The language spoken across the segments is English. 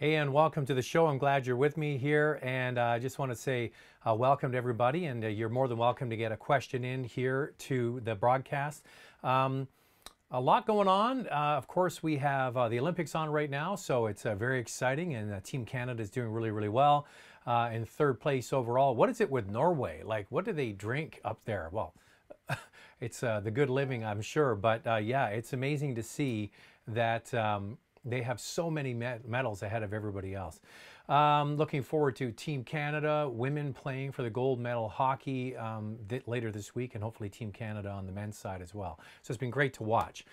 Hey, and welcome to the show. I'm glad you're with me here, and I just want to say welcome to everybody, and you're more than welcome to get a question in here to the broadcast. A lot going on. Of course, we have the Olympics on right now, so it's very exciting, and Team Canada is doing really, really well in third place overall. What is it with Norway? Like, what do they drink up there? Well, it's the good living, I'm sure, but yeah, it's amazing to see that they have so many medals ahead of everybody else. Looking forward to Team Canada, women playing for the gold medal hockey later this week, and hopefully Team Canada on the men's side as well. So it's been great to watch.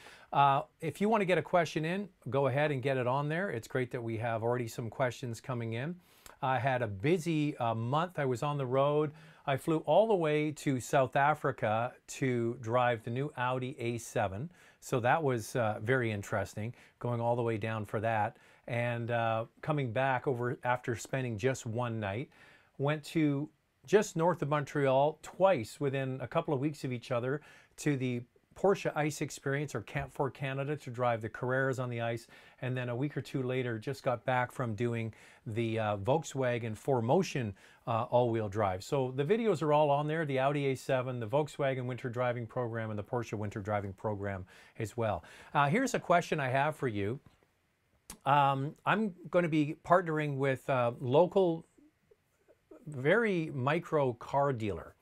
If you want to get a question in, go ahead and get it on there. It's great that we have already some questions coming in. I had a busy month. I was on the road. I flew all the way to South Africa to drive the new Audi A7. So that was very interesting, going all the way down for that. And coming back over after spending just one night, went to just north of Montreal twice within a couple of weeks of each other to the Porsche Ice Experience, or Camp 4 Canada, to drive the Carreras on the ice. And then a week or two later, just got back from doing the Volkswagen 4Motion all-wheel drive. So the videos are all on there, the Audi A7, the Volkswagen winter driving program, and the Porsche winter driving program as well. Here's a question I have for you. I'm going to be partnering with a local, very micro car dealer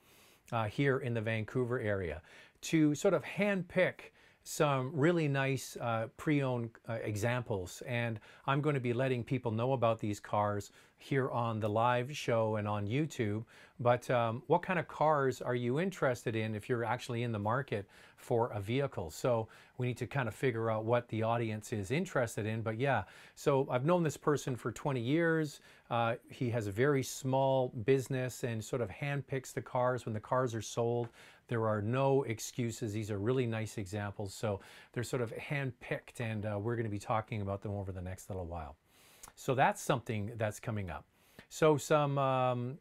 here in the Vancouver area to sort of handpick some really nice pre-owned examples, and I'm going to be letting people know about these cars here on the live show and on YouTube. But what kind of cars are you interested in if you're actually in the market for a vehicle? So we need to kind of figure out what the audience is interested in. But yeah, so I've known this person for 20 years. He has a very small business and sort of handpicks the cars when the cars are sold. There are no excuses. These are really nice examples. So they're sort of handpicked, and we're going to be talking about them over the next little while. So that's something that's coming up. So some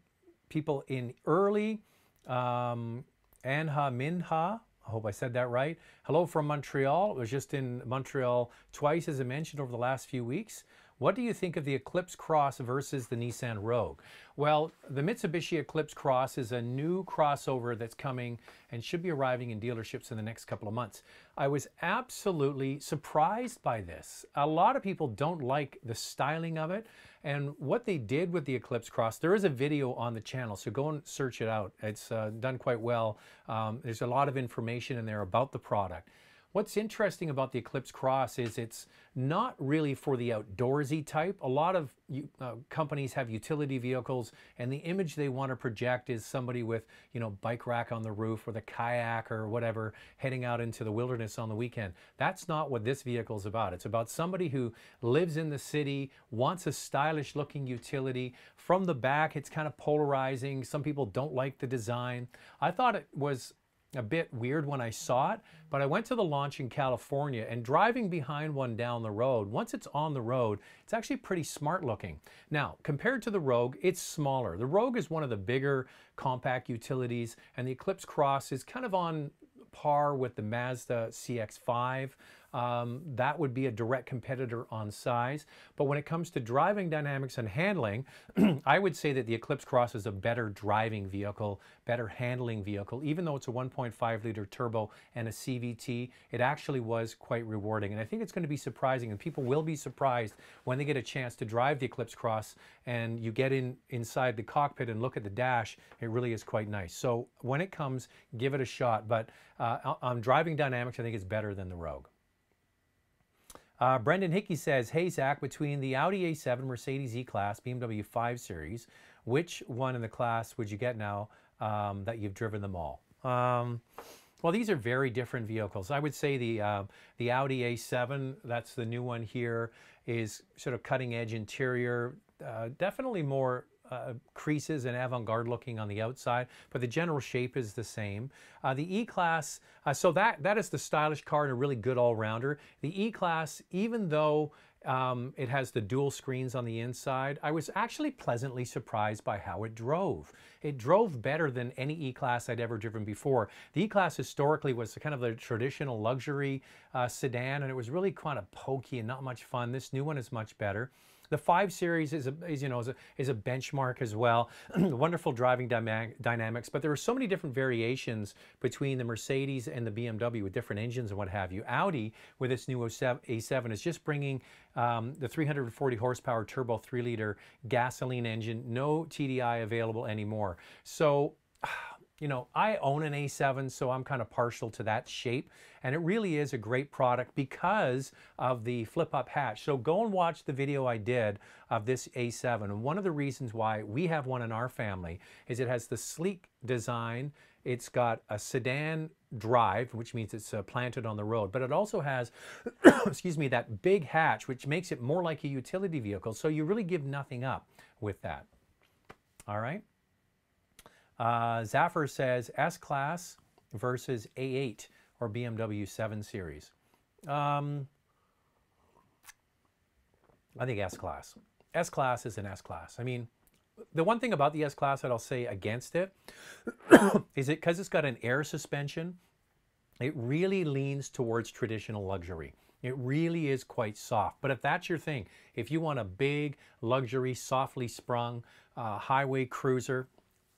people in early, Anha Minha, I hope I said that right. Hello from Montreal. I was just in Montreal twice, as I mentioned, over the last few weeks. What do you think of the Eclipse Cross versus the Nissan Rogue? Well, the Mitsubishi Eclipse Cross is a new crossover that's coming and should be arriving in dealerships in the next couple of months. I was absolutely surprised by this. A lot of people don't like the styling of it, and what they did with the Eclipse Cross, there is a video on the channel, so go and search it out. It's done quite well. There's a lot of information in there about the product. What's interesting about the Eclipse Cross is it's not really for the outdoorsy type. A lot of companies have utility vehicles, and the image they want to project is somebody with, you know, bike rack on the roof with a kayak or whatever, heading out into the wilderness on the weekend. That's not what this vehicle is about. It's about somebody who lives in the city, wants a stylish looking utility. From the back, it's kind of polarizing. Some people don't like the design. I thought it was a bit weird when I saw it, but I went to the launch in California, and driving behind one down the road, once it's on the road, it's actually pretty smart looking. Now, compared to the Rogue, it's smaller. The Rogue is one of the bigger compact utilities, and the Eclipse Cross is kind of on par with the Mazda CX-5. That would be a direct competitor on size. But when it comes to driving dynamics and handling, I would say that the Eclipse Cross is a better driving vehicle, better handling vehicle. Even though it's a 1.5 liter turbo and a CVT, it actually was quite rewarding. And I think it's going to be surprising, and people will be surprised when they get a chance to drive the Eclipse Cross and you get inside the cockpit and look at the dash. It really is quite nice. So when it comes, give it a shot. But on driving dynamics, I think it's better than the Rogue. Brendan Hickey says, hey Zach, between the Audi A7, Mercedes E-Class, BMW 5 Series, which one in the class would you get now that you've driven them all? Well, these are very different vehicles. I would say the Audi A7, that's the new one here, is sort of cutting edge interior, definitely more creases and avant-garde looking on the outside, but the general shape is the same. The E-Class, so that is the stylish car and a really good all-rounder. The E-Class, even though it has the dual screens on the inside, I was actually pleasantly surprised by how it drove. It drove better than any E-Class I'd ever driven before. The E-Class historically was kind of the traditional luxury sedan, and it was really kind of pokey and not much fun. This new one is much better. The 5 Series is a benchmark as well. Wonderful driving dynamics, but there are so many different variations between the Mercedes and the BMW with different engines and what have you. Audi, with its new A7, is just bringing the 340 horsepower turbo 3-liter gasoline engine. No TDI available anymore. So, you know, I own an A7, so I'm kind of partial to that shape. And it really is a great product because of the flip-up hatch. So go and watch the video I did of this A7. And one of the reasons why we have one in our family is it has the sleek design. It's got a sedan drive, which means it's planted on the road. But it also has, excuse me, that big hatch, which makes it more like a utility vehicle. So you really give nothing up with that. All right. Zaffer says S-Class versus A8 or BMW 7 Series. I think S-Class. S-Class is an S-Class. I mean, the one thing about the S-Class that I'll say against it is because it's got an air suspension, it really leans towards traditional luxury. It really is quite soft. But if that's your thing, if you want a big, luxury, softly sprung highway cruiser,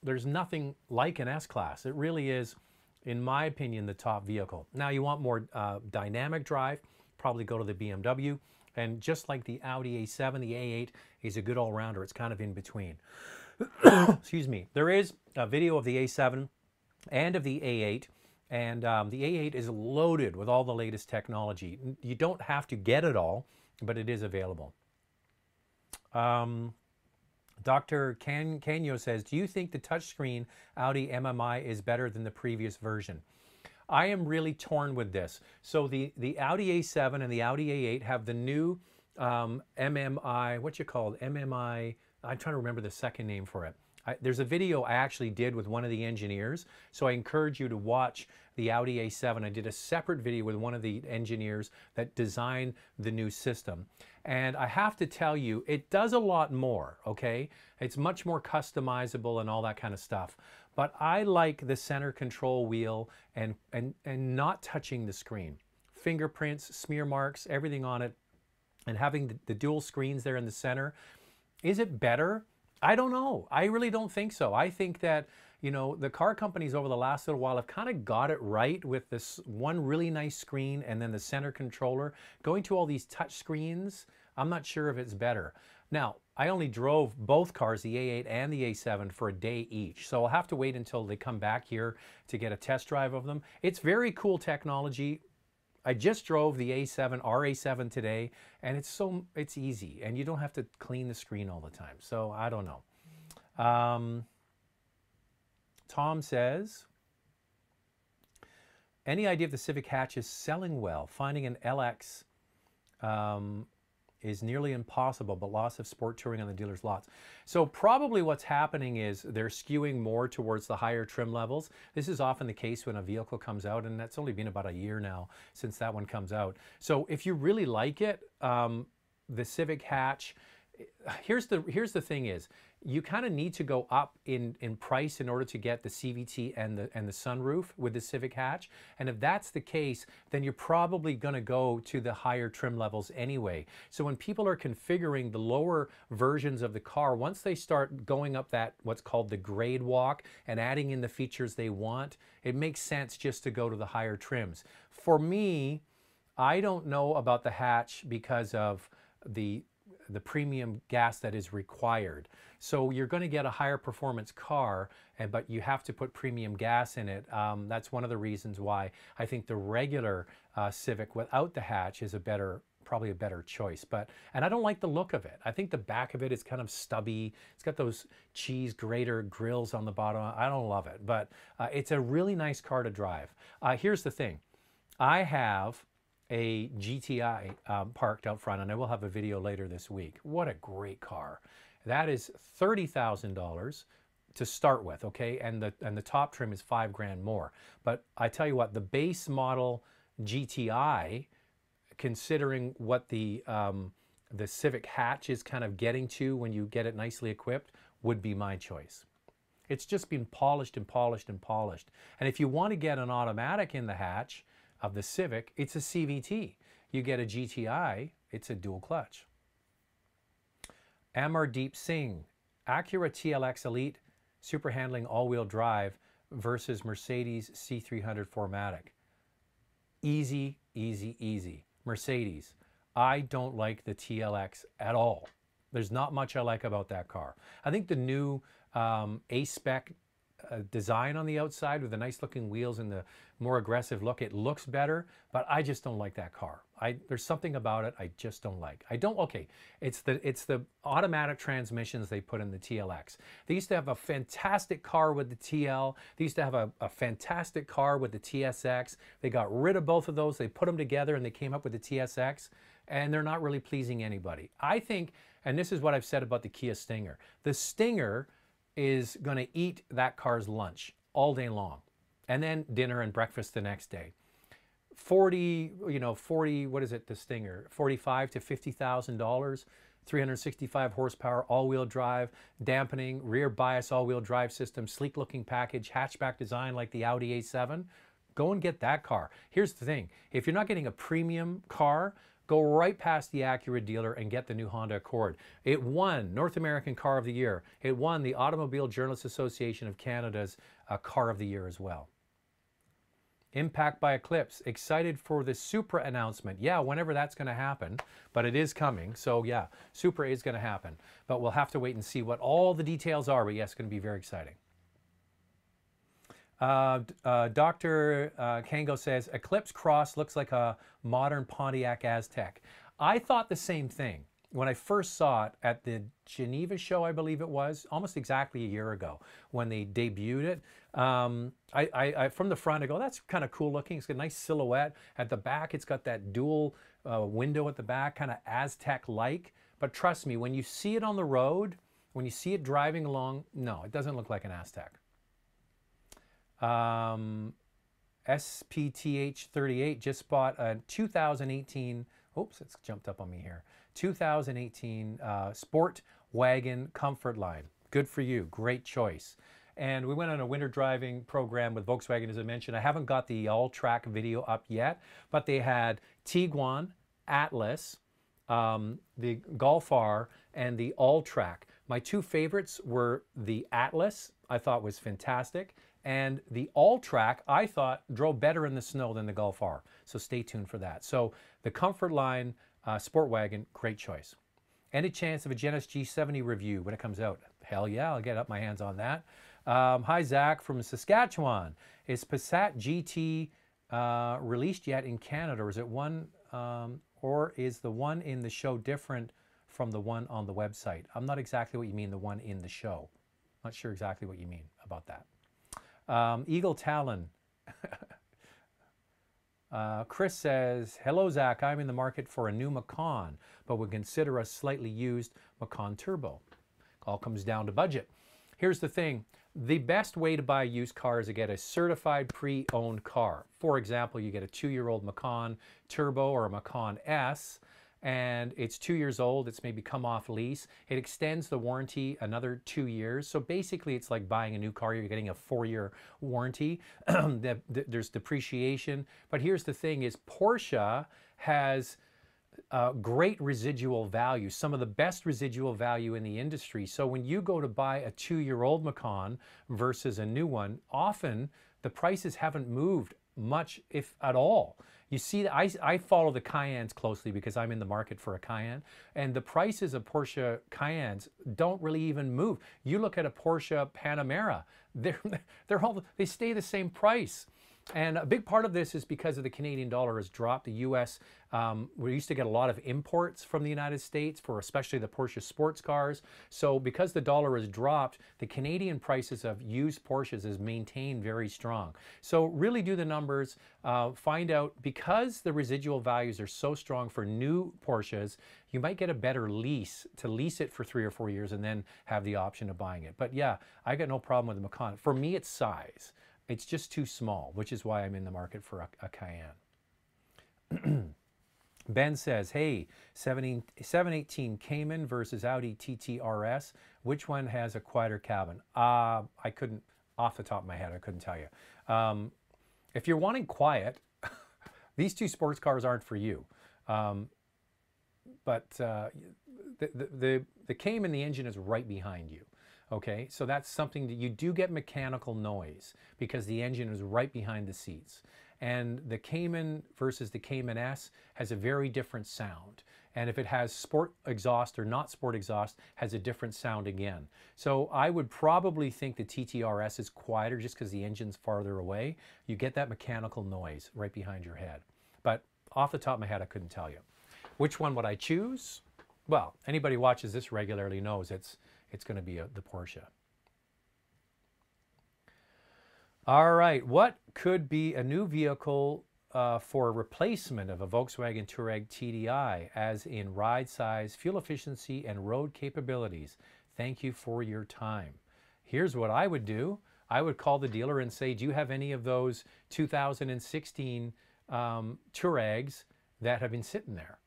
there's nothing like an S-Class. It really is, in my opinion, the top vehicle. Now, you want more dynamic drive, probably go to the BMW. And just like the Audi A7, the A8 is a good all-rounder. It's kind of in between. Excuse me. There is a video of the A7 and of the A8. And the A8 is loaded with all the latest technology. You don't have to get it all, but it is available. Dr. Canyo says, do you think the touchscreen Audi MMI is better than the previous version? I am really torn with this. So the Audi A7 and the Audi A8 have the new MMI, what you call it? MMI, I'm trying to remember the second name for it. There's a video I actually did with one of the engineers, so I encourage you to watch the Audi A7. I did a separate video with one of the engineers that designed the new system. And I have to tell you, it does a lot more, okay? It's much more customizable and all that kind of stuff. But I like the center control wheel and not touching the screen. Fingerprints, smear marks, everything on it, and having the dual screens there in the center. Is it better? I don't know. I really don't think so. I think that, you know, the car companies over the last little while have kind of got it right with this one really nice screen and then the center controller. Going to all these touch screens, I'm not sure if it's better. Now, I only drove both cars, the A8 and the A7, for a day each. So I'll have to wait until they come back here to get a test drive of them. It's very cool technology. I just drove the A7, our A7 today, and it's easy, and you don't have to clean the screen all the time. So I don't know. Tom says, any idea if the Civic hatch is selling well? Finding an LX is nearly impossible, but lots of sport touring on the dealer's lots. So probably what's happening is they're skewing more towards the higher trim levels. This is often the case when a vehicle comes out, and that's only been about a year now since that one comes out. So if you really like it, the Civic hatch, here's the thing is, you kind of need to go up in price in order to get the CVT and the sunroof with the Civic hatch. And if that's the case, then you're probably going to go to the higher trim levels anyway. So when people are configuring the lower versions of the car, once they start going up that what's called the grade walk and adding in the features they want, it makes sense just to go to the higher trims. For me, I don't know about the hatch because of the premium gas that is required. So you're going to get a higher performance car, but you have to put premium gas in it. That's one of the reasons why I think the regular Civic without the hatch is probably a better choice. And I don't like the look of it. I think the back of it is kind of stubby. It's got those cheese grater grills on the bottom. I don't love it, but it's a really nice car to drive. Here's the thing. I have a GTI parked out front, and I will have a video later this week. What a great car. That is $30,000 to start with, okay? And the top trim is $5 grand more. But I tell you what, the base model GTI, considering what the Civic hatch is kind of getting to when you get it nicely equipped, would be my choice. It's just been polished and polished and polished. And if you want to get an automatic in the hatch of the Civic, it's a CVT. You get a GTI, it's a dual clutch. Amardeep Singh, Acura TLX Elite, super handling all-wheel drive versus Mercedes C300 4MATIC. Easy, easy, easy. Mercedes. I don't like the TLX at all. There's not much I like about that car. I think the new A-spec design on the outside with the nice looking wheels and the more aggressive look, it looks better, but I just don't like that car. There's something about it I just don't like. Okay, it's the automatic transmissions they put in the TLX. They used to have a fantastic car with the TL. They used to have a fantastic car with the TSX. They got rid of both of those. They put them together and they came up with the TSX, and they're not really pleasing anybody. I think, and this is what I've said about the Kia Stinger. The Stinger is going to eat that car's lunch all day long, and then dinner and breakfast the next day. 40, what is it, the Stinger? $45,000 to $50,000, 365 horsepower, all-wheel drive, dampening, rear bias all-wheel drive system, sleek-looking package, hatchback design like the Audi A7. Go and get that car. Here's the thing. If you're not getting a premium car, go right past the Acura dealer and get the new Honda Accord. It won North American Car of the Year. It won the Automobile Journalists Association of Canada's Car of the Year as well. Impact by Eclipse. Excited for the Supra announcement. Yeah, whenever that's going to happen, but it is coming. So yeah, Supra is going to happen. But we'll have to wait and see what all the details are. But yes, it's going to be very exciting. Dr. Kango says, Eclipse Cross looks like a modern Pontiac Aztek. I thought the same thing when I first saw it at the Geneva show, I believe it was, almost exactly a year ago when they debuted it. From the front, I go, that's kind of cool looking. It's got a nice silhouette. At the back, it's got that dual window at the back, kind of Aztek-like. But trust me, when you see it on the road, when you see it driving along, no, it doesn't look like an Aztek. SPTH38 just bought a 2018, oops, it's jumped up on me here, 2018 Sport Wagon Comfort Line. Good for you, great choice. And we went on a winter driving program with Volkswagen, as I mentioned. I haven't got the all-track video up yet, but they had Tiguan, Atlas, the Golf R, and the all-track. My two favorites were the Atlas, I thought was fantastic, and the all-track, I thought, drove better in the snow than the Golf R. So stay tuned for that. So the Comfort Line Sport Wagon, great choice. Any chance of a Genesis G70 review when it comes out? Hell yeah, I'll get up my hands on that. Hi, Zach from Saskatchewan. Is Passat GT released yet in Canada, or is it one, or is the one in the show different from the one on the website? I'm not exactly what you mean, the one in the show. Not sure exactly what you mean about that. Eagle Talon. Chris says, hello, Zach. I'm in the market for a new Macan, but would consider a slightly used Macan Turbo. All comes down to budget. Here's the thing. The best way to buy a used car is to get a certified pre-owned car. For example, you get a 2-year-old Macan Turbo or a Macan S, and it's 2 years old. It's maybe come off lease. It extends the warranty another 2 years. So basically, it's like buying a new car. You're getting a 4-year warranty. There's depreciation. But here's the thing is Porsche has great residual value, some of the best residual value in the industry. So when you go to buy a 2-year-old Macan versus a new one, often the prices haven't moved much, if at all. You see, I follow the Cayennes closely because I'm in the market for a Cayenne, and the prices of Porsche Cayennes don't really even move. You look at a Porsche Panamera, they stay the same price. And a big part of this is because of the Canadian dollar has dropped. The U.S., we used to get a lot of imports from the United States for especially the Porsche sports cars. So because the dollar has dropped, the Canadian prices of used Porsches is maintained very strong. So really do the numbers, find out, because the residual values are so strong for new Porsches, you might get a better lease to lease it for 3 or 4 years and then have the option of buying it. But yeah, I got no problem with the Macan. For me, it's size. It's just too small, which is why I'm in the market for a Cayenne. Ben says, hey, 718 Cayman versus Audi TT RS. Which one has a quieter cabin? I couldn't, off the top of my head, I couldn't tell you. If you're wanting quiet, these two sports cars aren't for you. But the Cayman, the engine is right behind you. Okay, so that's something that you do get mechanical noise because the engine is right behind the seats. And the Cayman versus the Cayman S has a very different sound. And if it has sport exhaust or not sport exhaust, has a different sound again. So I would probably think the TTRS is quieter just because the engine's farther away. You get that mechanical noise right behind your head. But off the top of my head, I couldn't tell you. Which one would I choose? Well, anybody who watches this regularly knows it's going to be the Porsche. All right, what could be a new vehicle for a replacement of a Volkswagen Touareg TDI, as in ride size, fuel efficiency, and road capabilities? Thank you for your time. Here's what I would do. I would call the dealer and say, do you have any of those 2016 Touaregs that have been sitting there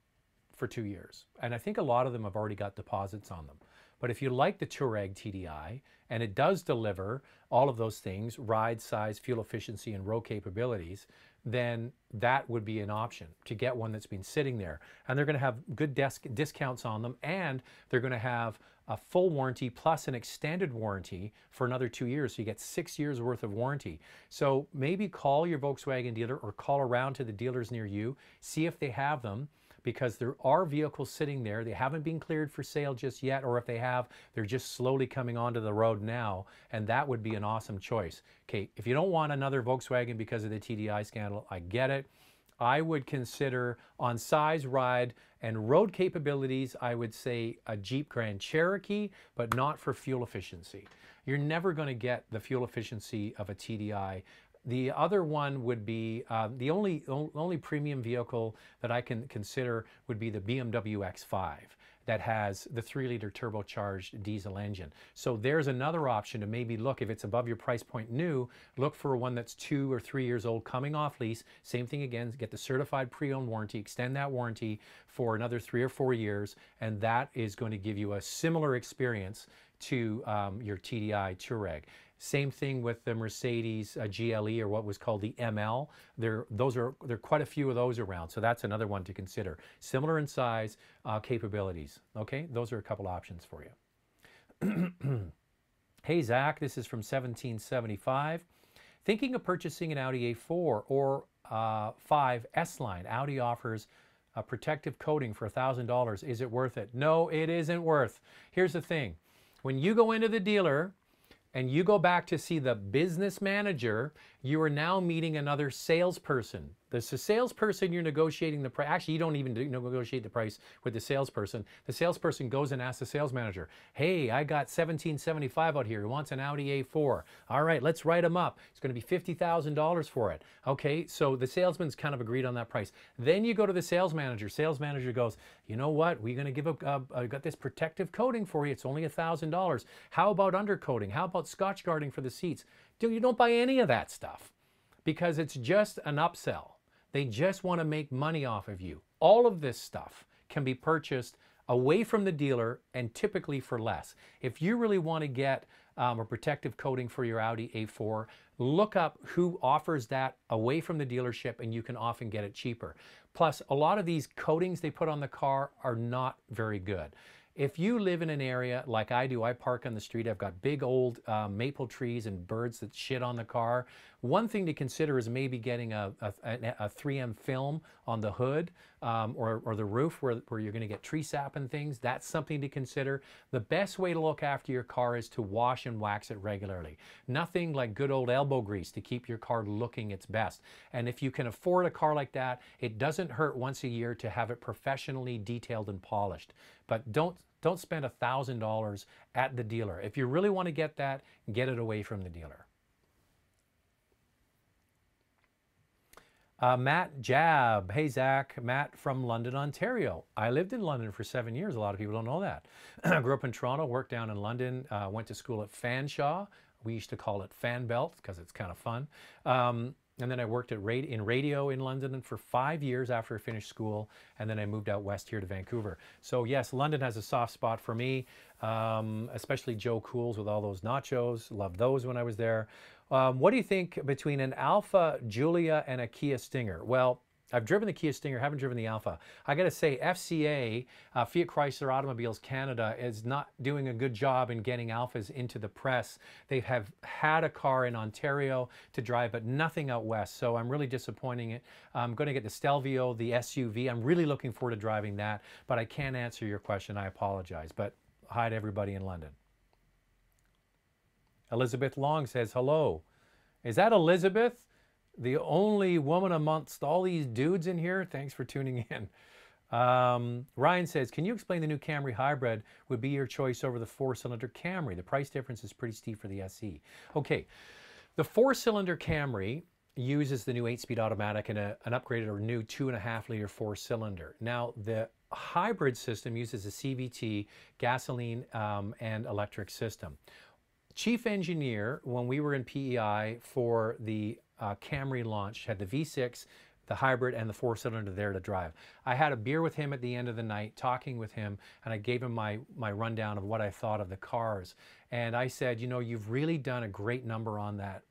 for 2 years? And I think a lot of them have already got deposits on them. But if you like the Touareg TDI, and it does deliver all of those things, ride size, fuel efficiency, and road capabilities, then that would be an option to get one that's been sitting there. And they're going to have good discounts on them, and they're going to have a full warranty plus an extended warranty for another 2 years. So you get 6 years worth of warranty. So maybe call your Volkswagen dealer or call around to the dealers near you, see if they have them, because there are vehicles sitting there. They haven't been cleared for sale just yet, or if they have, they're just slowly coming onto the road now, and that would be an awesome choice. Okay, if you don't want another Volkswagen because of the TDI scandal, I get it. I would consider, on size, ride, and road capabilities, I would say a Jeep Grand Cherokee, but not for fuel efficiency. You're never going to get the fuel efficiency of a TDI. The other one would be, the only premium vehicle that I can consider would be the BMW X5 that has the 3-liter turbocharged diesel engine. So there's another option to maybe look, if it's above your price point new, look for one that's 2 or 3 years old coming off lease. Same thing again, get the certified pre-owned warranty, extend that warranty for another 3 or 4 years, and that is going to give you a similar experience to your TDI Touareg. Same thing with the Mercedes GLE, or what was called the ML. There are quite a few of those around, so that's another one to consider. Similar in size, capabilities. Okay, those are a couple options for you. Hey Zach, this is from 1775. Thinking of purchasing an Audi A4 or 5 S-Line. Audi offers a protective coating for $1,000. Is it worth it? No, it isn't worth. Here's the thing. When you go into the dealer and you go back to see the business manager, you are now meeting another salesperson. The salesperson you're negotiating the price. Actually, you don't even negotiate the price with the salesperson. The salesperson goes and asks the sales manager, hey, I got 1775 out here. He wants an Audi A4. All right, let's write him up. It's going to be $50,000 for it. Okay, so the salesman's kind of agreed on that price. Then you go to the sales manager. Sales manager goes, you know what? We're going to give I got this protective coating for you. It's only $1,000. How about undercoating? How about Scotch guarding for the seats? Dude, you don't buy any of that stuff because it's just an upsell. They just want to make money off of you. All of this stuff can be purchased away from the dealer and typically for less. If you really want to get a protective coating for your Audi A4, look up who offers that away from the dealership, and you can often get it cheaper. Plus, a lot of these coatings they put on the car are not very good. If you live in an area like I do, I park on the street, I've got big old maple trees and birds that shit on the car. One thing to consider is maybe getting a 3M film on the hood or the roof where you're going to get tree sap and things. That's something to consider. The best way to look after your car is to wash and wax it regularly. Nothing like good old elbow grease to keep your car looking its best. And if you can afford a car like that, it doesn't hurt once a year to have it professionally detailed and polished. But don't spend $1,000 at the dealer. If you really want to get that, get it away from the dealer. Matt Jab. Hey Zach, Matt from London, Ontario. I lived in London for 7 years. A lot of people don't know that. I grew up in Toronto, worked down in London, went to school at Fanshawe. We used to call it Fan Belt because it's kind of fun. And then I worked in radio in London for 5 years after I finished school, and then I moved out west here to Vancouver. So yes, London has a soft spot for me, especially Joe Cool's with all those nachos. Loved those when I was there. What do you think between an Alpha Giulia and a Kia Stinger? Well, I've driven the Kia Stinger, haven't driven the Alpha. I got to say, FCA, Fiat Chrysler Automobiles Canada, is not doing a good job in getting Alphas into the press. They have had a car in Ontario to drive, but nothing out west. So I'm really disappointing it. I'm going to get the Stelvio, the SUV. I'm really looking forward to driving that, but I can't answer your question. I apologize. But hi to everybody in London. Elizabeth Long says, hello. Is that Elizabeth? The only woman amongst all these dudes in here? Thanks for tuning in. Ryan says, can you explain the new Camry Hybrid would be your choice over the 4-cylinder Camry? The price difference is pretty steep for the SE. Okay, the 4-cylinder Camry uses the new 8-speed automatic and an upgraded or new 2.5-liter 4-cylinder. Now, the hybrid system uses a CVT, gasoline and electric system. Chief engineer, when we were in PEI for the Camry launch, had the V6, the hybrid, and the 4-cylinder there to drive. I had a beer with him at the end of the night, talking with him, and I gave him my rundown of what I thought of the cars. And I said, you know, you've really done a great number on that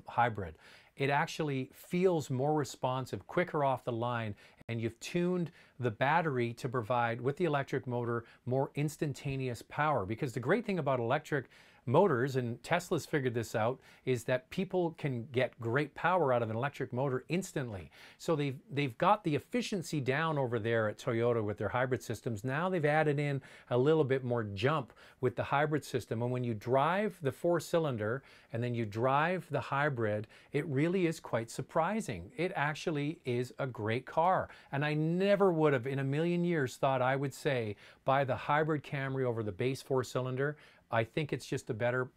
hybrid. It actually feels more responsive, quicker off the line, and you've tuned the battery to provide, with the electric motor, more instantaneous power. Because the great thing about electric motors, and Tesla's figured this out, is that people can get great power out of an electric motor instantly. So they've got the efficiency down over there at Toyota with their hybrid systems. Now they've added in a little bit more jump with the hybrid system. And when you drive the 4-cylinder and then you drive the hybrid, it really is quite surprising. It actually is a great car. And I never would have in a million years thought I would say buy the hybrid Camry over the base 4-cylinder. I think it's just a better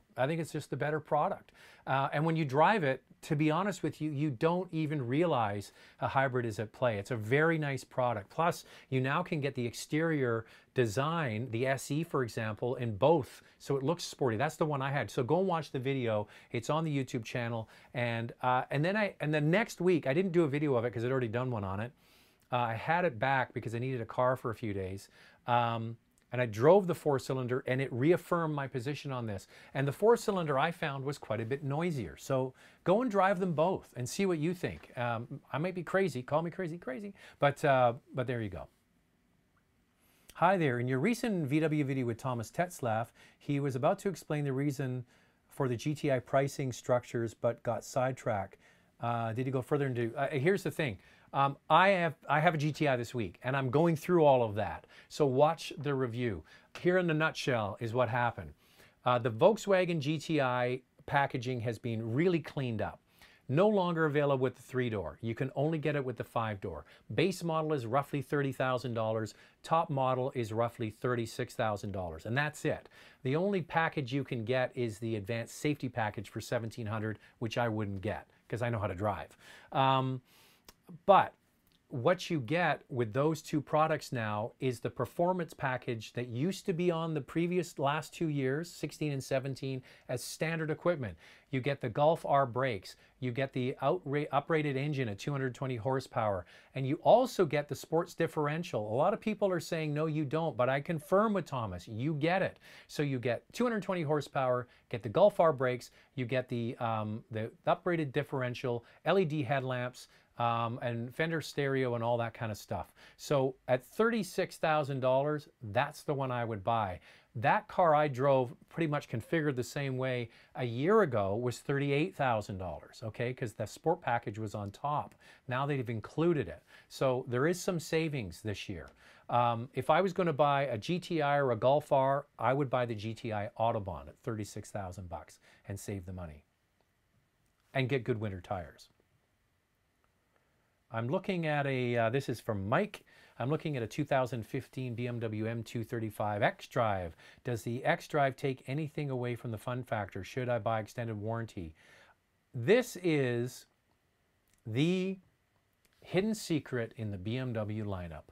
product. And when you drive it, to be honest with you, you don't even realize a hybrid is at play. It's a very nice product. Plus, you now can get the exterior design, the SE, for example, in both, so it looks sporty. That's the one I had. So go and watch the video. It's on the YouTube channel. And then next week, I didn't do a video of it because I'd already done one on it. I had it back because I needed a car for a few days. And I drove the 4-cylinder, and it reaffirmed my position on this. And the 4-cylinder I found was quite a bit noisier. So go and drive them both and see what you think. I might be crazy. Call me crazy. But there you go. Hi there. In your recent VW video with Thomas Tetzlaff, he was about to explain the reason for the GTI pricing structures, but got sidetracked. Did he go further into? Here's the thing. I have a GTI this week, and I'm going through all of that. So watch the review. Here in a nutshell is what happened. The Volkswagen GTI packaging has been really cleaned up. No longer available with the 3-door. You can only get it with the 5-door. Base model is roughly $30,000. Top model is roughly $36,000, and that's it. The only package you can get is the advanced safety package for $1,700, which I wouldn't get because I know how to drive. But what you get with those two products now is the performance package that used to be on the last 2 years, 16 and 17, as standard equipment. You get the Golf R brakes, you get the uprated engine at 220 horsepower, and you also get the sports differential. A lot of people are saying, no, you don't, but I confirm with Thomas, you get it. So you get 220 horsepower, get the Golf R brakes, you get the uprated differential, LED headlamps, and fender stereo and all that kind of stuff. So at $36,000, that's the one I would buy. That car I drove pretty much configured the same way a year ago was $38,000, okay? Because the sport package was on top. Now they've included it. So there is some savings this year. If I was going to buy a GTI or a Golf R, I would buy the GTI Autobahn at $36,000 and save the money and get good winter tires. I'm looking at a, this is from Mike. I'm looking at a 2015 BMW M235 xDrive. Does the xDrive take anything away from the fun factor? Should I buy extended warranty? This is the hidden secret in the BMW lineup.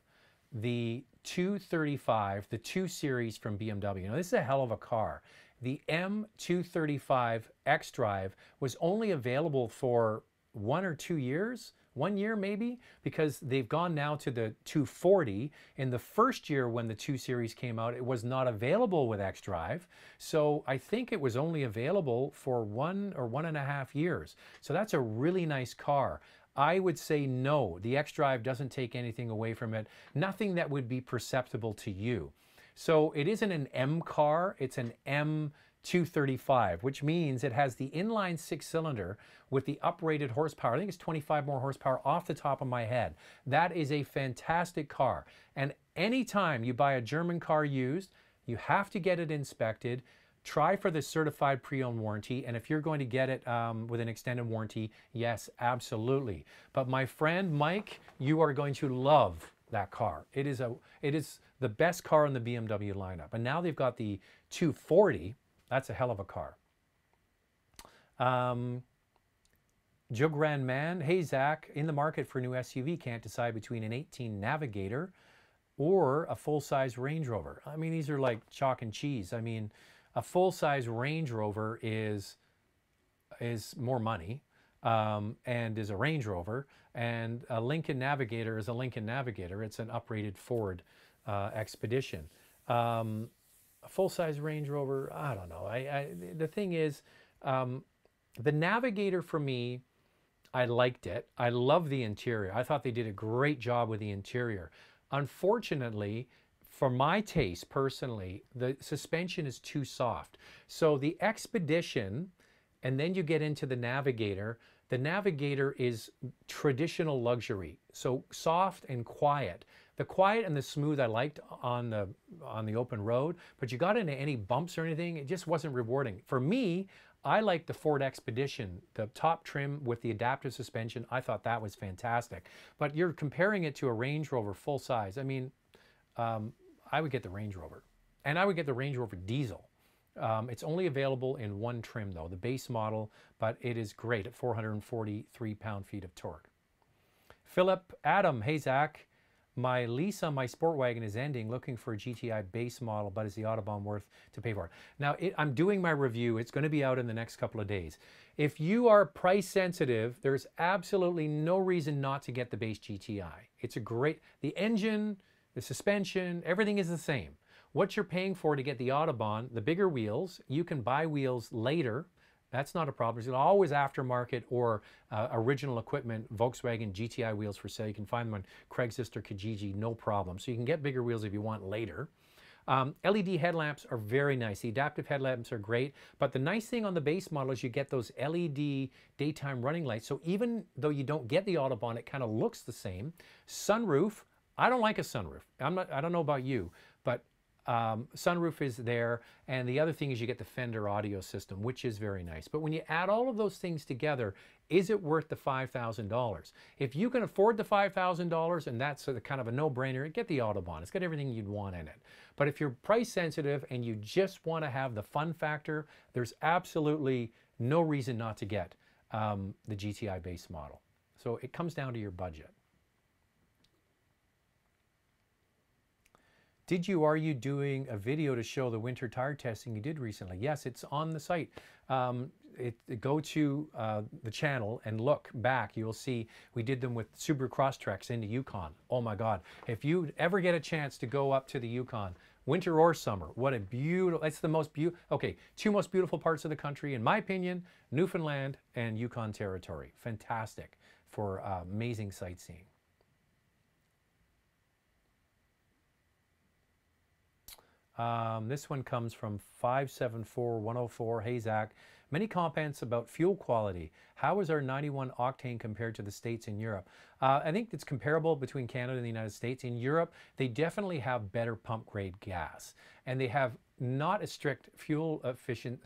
The 235, the 2 Series from BMW. Now, this is a hell of a car. The M235 xDrive was only available for 1 or 2 years. 1 year maybe, because they've gone now to the 240. In the first year when the 2 Series came out, it was not available with xDrive. So I think it was only available for 1 or 1.5 years. So that's a really nice car. I would say no. The xDrive doesn't take anything away from it. Nothing that would be perceptible to you. So it isn't an M car, it's an M235, which means it has the inline 6-cylinder with the uprated horsepower. I think it's 25 more horsepower off the top of my head. That is a fantastic car. And anytime you buy a German car used, you have to get it inspected. Try for the certified pre-owned warranty, and if you're going to get it with an extended warranty, yes, absolutely. But my friend Mike, you are going to love that car. It is the best car in the BMW lineup. And now they've got the 240. That's a hell of a car. Joe Grand Man, hey Zach, in the market for a new SUV, can't decide between an 18 Navigator or a full-size Range Rover. I mean, these are like chalk and cheese. I mean, a full-size Range Rover is more money and is a Range Rover, and a Lincoln Navigator is a Lincoln Navigator. It's an uprated Ford Expedition. A full-size Range Rover, I don't know. The thing is, the Navigator for me, I liked it. I love the interior. I thought they did a great job with the interior. Unfortunately, for my taste personally, the suspension is too soft. So the Expedition, and then you get into the Navigator. The Navigator is traditional luxury, so soft and quiet. The quiet and the smooth I liked on the open road, but you got into any bumps or anything, it just wasn't rewarding. For me, I like the Ford Expedition, the top trim with the adaptive suspension. I thought that was fantastic. But you're comparing it to a Range Rover full size. I mean, I would get the Range Rover, and I would get the Range Rover diesel. It's only available in one trim though, the base model, but it is great at 443 pound-feet of torque. Philip Adam, hey Zach, my lease on my sport wagon is ending, looking for a GTI base model, but is the Autobahn worth to pay for it? Now, I'm doing my review. It's going to be out in the next couple of days. If you are price sensitive, there's absolutely no reason not to get the base GTI. It's a great, the engine, the suspension, everything is the same. What you're paying for to get the Autobahn, the bigger wheels, you can buy wheels later. That's not a problem. There's always aftermarket or original equipment Volkswagen GTI wheels for sale. You can find them on Craigslist or Kijiji, no problem. So you can get bigger wheels if you want later. LED headlamps are very nice. The adaptive headlamps are great, but the nice thing on the base model is you get those LED daytime running lights. So even though you don't get the Autobahn, it kind of looks the same. Sunroof, I don't like a sunroof. I don't know about you, but sunroof is there, and the other thing is you get the Fender audio system, which is very nice. But when you add all of those things together, is it worth the $5,000? If you can afford the $5,000 and that's kind of a no-brainer, get the Autobahn. It's got everything you'd want in it. But if you're price sensitive and you just want to have the fun factor, there's absolutely no reason not to get the GTI base model. So it comes down to your budget. Are you doing a video to show the winter tire testing you did recently? Yes, it's on the site. Go to the channel and look back. You'll see we did them with Subaru Crosstreks into Yukon. Oh my God. If you ever get a chance to go up to the Yukon, winter or summer, what a beautiful, it's the most beautiful, okay, two most beautiful parts of the country, in my opinion, Newfoundland and Yukon Territory. Fantastic for amazing sightseeing. This one comes from 574104. Hey Zach, many comments about fuel quality. How is our 91 octane compared to the States and Europe? I think it's comparable between Canada and the United States. In Europe, they definitely have better pump grade gas, and they have not as strict fuel efficient,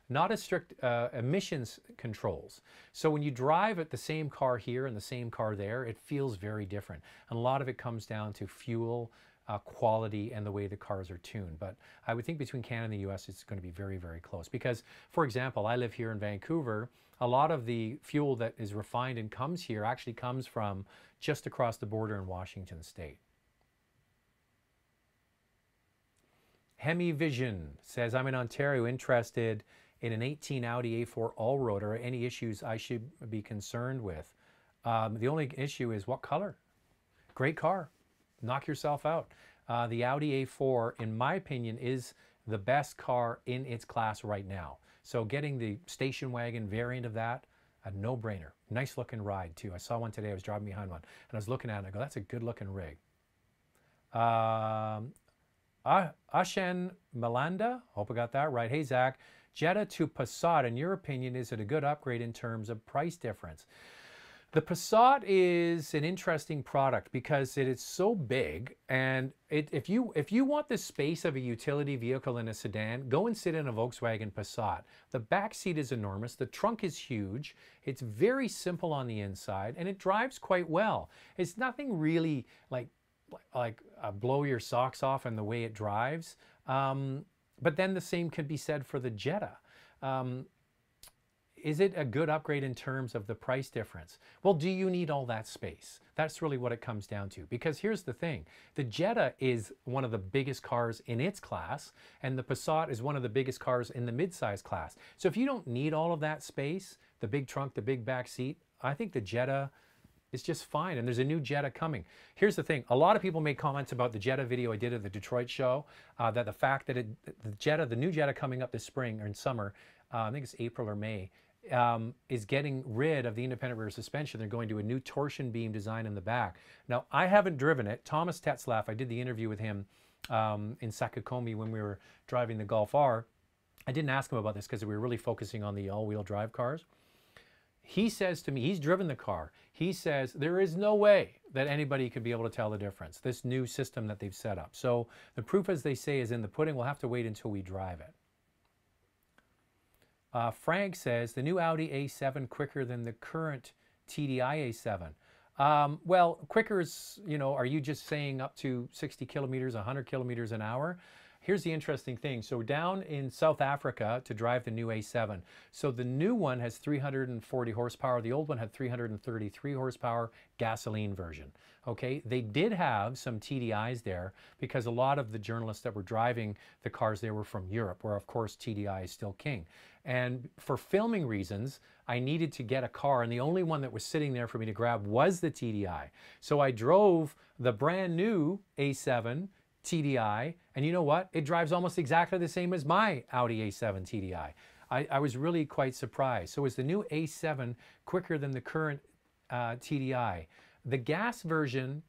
not as strict emissions controls. So when you drive at the same car here and the same car there, it feels very different. And a lot of it comes down to fuel quality and the way the cars are tuned. But I would think between Canada and the US, it's going to be very, very close. Because, for example, I live here in Vancouver. A lot of the fuel that is refined and comes here actually comes from just across the border in Washington State. Hemi Vision says, I'm in Ontario, interested in an 18 Audi A4 all-road. Are any issues I should be concerned with? The only issue is what color? Great car. Knock yourself out. The Audi A4, in my opinion, is the best car in its class right now. So getting the station wagon variant of that, a no-brainer. Nice looking ride too. I saw one today. I was driving behind one and I was looking at it and I go, that's a good looking rig. Ashen Melanda, hope I got that right. Hey Zach, Jetta to Passat, in your opinion, is it a good upgrade in terms of price difference? The Passat is an interesting product because it is so big, and if you want the space of a utility vehicle in a sedan, go and sit in a Volkswagen Passat. The back seat is enormous, the trunk is huge, it's very simple on the inside, and it drives quite well. It's nothing really like blow your socks off in the way it drives, but then the same can be said for the Jetta. Is it a good upgrade in terms of the price difference? Well, do you need all that space? That's really what it comes down to. Because here's the thing. The Jetta is one of the biggest cars in its class, and the Passat is one of the biggest cars in the mid-size class. So if you don't need all of that space, the big trunk, the big back seat, I think the Jetta is just fine. And there's a new Jetta coming. Here's the thing. A lot of people made comments about the Jetta video I did at the Detroit show, that the fact that the new Jetta coming up this spring or in summer, I think it's April or May, is getting rid of the independent rear suspension. They're going to a new torsion beam design in the back. Now, I haven't driven it. Thomas Tetzlaff, I did the interview with him in Sakakomi when we were driving the Golf R. I didn't ask him about this because we were really focusing on the all-wheel drive cars. He says to me, he's driven the car. He says there is no way that anybody could be able to tell the difference, this new system that they've set up. So the proof, as they say, is in the pudding. We'll have to wait until we drive it. Frank says, the new Audi A7 quicker than the current TDI A7. Well, quicker is, you know, are you just saying up to 60 kilometers, 100 kilometers an hour? Here's the interesting thing. So down in South Africa to drive the new A7. So the new one has 340 horsepower. The old one had 333 horsepower, gasoline version. Okay, they did have some TDIs there because a lot of the journalists that were driving the cars there were from Europe, where of course TDI is still king. And for filming reasons, I needed to get a car, and the only one that was sitting there for me to grab was the TDI. So I drove the brand new A7 TDI, and you know what? It drives almost exactly the same as my Audi A7 TDI. I was really quite surprised. So is the new A7 quicker than the current TDI? The gas version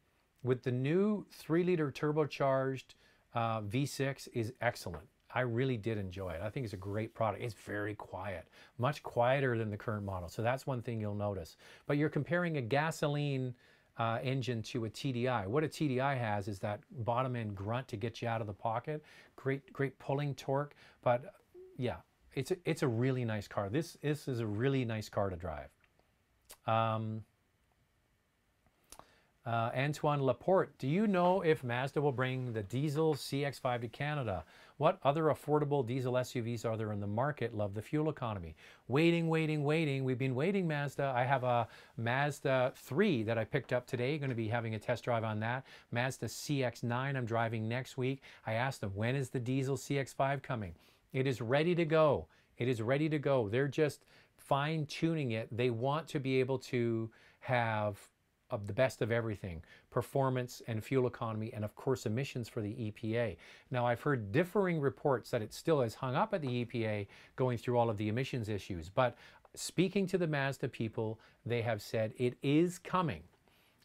with the new 3-liter turbocharged V6 is excellent. I really did enjoy it. I think it's a great product. It's very quiet, much quieter than the current model. So that's one thing you'll notice. But you're comparing a gasoline engine to a TDI. What a TDI has is that bottom end grunt to get you out of the pocket. Great pulling torque. But yeah, it's a really nice car. This is a really nice car to drive. Antoine Laporte, do you know if Mazda will bring the diesel CX-5 to Canada? What other affordable diesel SUVs are there in the market? Love the fuel economy. Waiting. We've been waiting, Mazda. I have a Mazda 3 that I picked up today. Going to be having a test drive on that. Mazda CX-9 I'm driving next week. I asked them, when is the diesel CX-5 coming? It is ready to go. It is ready to go. They're just fine-tuning it. They want to be able to have of the best of everything, performance and fuel economy, and of course emissions for the EPA. Now I've heard differing reports that it still is hung up at the EPA going through all of the emissions issues, but speaking to the Mazda people, they have said it is coming.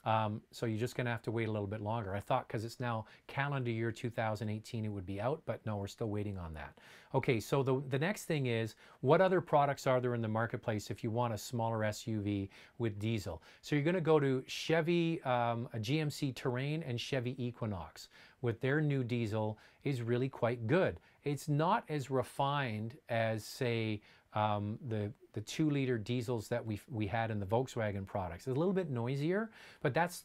So you're just going to have to wait a little bit longer. I thought because it's now calendar year 2018 it would be out, but no, we're still waiting on that. Okay, so the next thing is, what other products are there in the marketplace if you want a smaller SUV with diesel? So you're going to go to Chevy, a GMC Terrain and Chevy Equinox with their new diesel is really quite good. It's not as refined as, say, the 2-liter diesels that we had in the Volkswagen products. It's a little bit noisier, but that's